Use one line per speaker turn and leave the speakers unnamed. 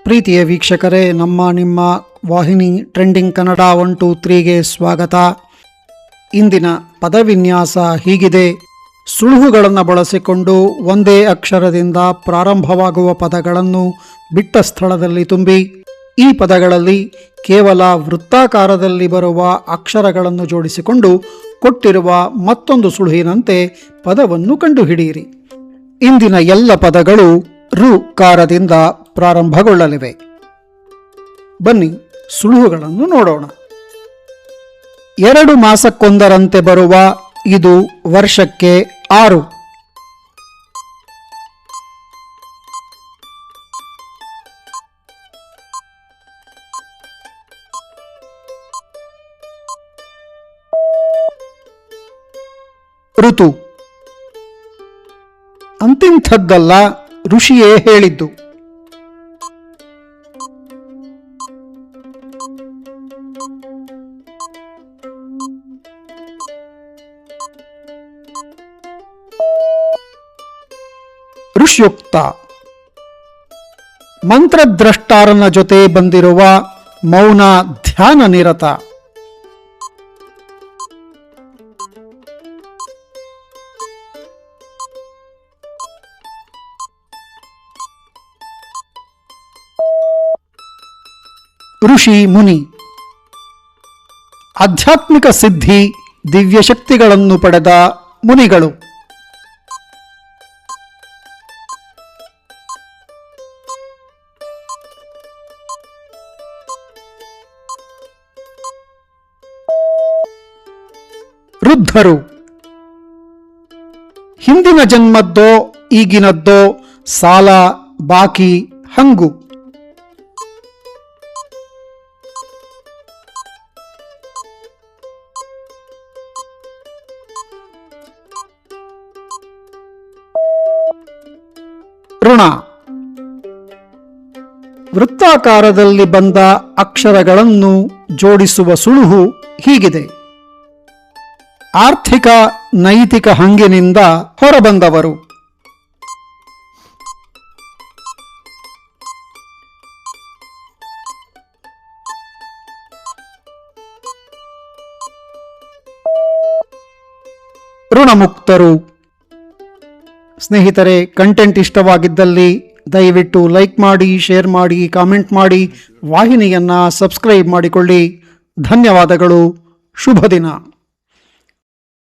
ಪ್ರೀತಿಯ ವೀಕ್ಷಕರೇ, ನಿಮ್ಮ ವಾಹಿನಿ ಟ್ರೆಂಡಿಂಗ್ ಕನ್ನಡ 1 2 3ಗೆ ಸ್ವಾಗತ. ಇಂದಿನ ಪದವಿನ್ಯಾಸ ಹೀಗಿದೆ. ಸುಳುಹುಗಳನ್ನು ಬಳಸಿಕೊಂಡು ಒಂದೇ ಅಕ್ಷರದಿಂದ ಪ್ರಾರಂಭವಾಗುವ ಪದಗಳನ್ನು ಬಿಟ್ಟ ಸ್ಥಳದಲ್ಲಿ ತುಂಬಿ. ಈ ಪದಗಳಲ್ಲಿ ಕೇವಲ ವೃತ್ತಾಕಾರದಲ್ಲಿ ಬರುವ ಅಕ್ಷರಗಳನ್ನು ಜೋಡಿಸಿಕೊಂಡು ಕೊಟ್ಟಿರುವ ಮತ್ತೊಂದು ಸುಳುಹಿನಂತೆ ಪದವನ್ನು ಕಂಡುಹಿಡಿಯಿರಿ. ಇಂದಿನ ಎಲ್ಲ ಪದಗಳು ರು ಕಾರದಿಂದ ಪ್ರಾರಂಭಗೊಳ್ಳಲಿವೆ. ಬನ್ನಿ ಸುಳುಹುಗಳನ್ನು ನೋಡೋಣ. 2 ಮಾಸಕ್ಕೊಂದರಂತೆ ಬರುವ, ಇದು ವರ್ಷಕ್ಕೆ 6. ಋತು ಅಂತಿಂಥದ್ದಲ್ಲ, ಋಷಿಯೇ ಹೇಳಿದ್ದು. ಋಷ್ಯುಕ್ತ ಮಂತ್ರದ್ರಷ್ಟಾರನ ಜೊತೆ ಬಂದಿರುವ, ಮೌನ ಧ್ಯಾನ ನಿರತ. ಋಷಿ ಮುನಿ ಆಧ್ಯಾತ್ಮಿಕ ಸಿದ್ಧಿ, ದಿವ್ಯಶಕ್ತಿಗಳನ್ನು ಪಡೆದ ಮುನಿಗಳು. ವೃದ್ಧರು ಹಿಂದಿನ ಜನ್ಮದ್ದೋ ಈಗಿನದ್ದೋ ಸಾಲ ಬಾಕಿ ಹಂಗು. ಋಣ ವೃತ್ತಾಕಾರದಲ್ಲಿ ಬಂದ ಅಕ್ಷರಗಳನ್ನು ಜೋಡಿಸುವ ಸುಳುಹು ಹೀಗಿದೆ. ಆರ್ಥಿಕ ನೈತಿಕ ಹಂಗಿನಿಂದ ಹೊರಬಂದವರು. ಋಣಮುಕ್ತರು. ಸ್ನೇಹಿತರೆ, ಕಂಟೆಂಟ್ ಇಷ್ಟವಾಗಿದ್ದಲ್ಲಿ ದಯವಿಟ್ಟು ಲೈಕ್ ಮಾಡಿ, ಶೇರ್ ಮಾಡಿ, ಕಾಮೆಂಟ್ ಮಾಡಿ, ವಾಹಿನಿಯನ್ನು ಸಬ್ಸ್ಕ್ರೈಬ್ ಮಾಡಿಕೊಳ್ಳಿ. ಧನ್ಯವಾದಗಳು. ಶುಭ ದಿನ.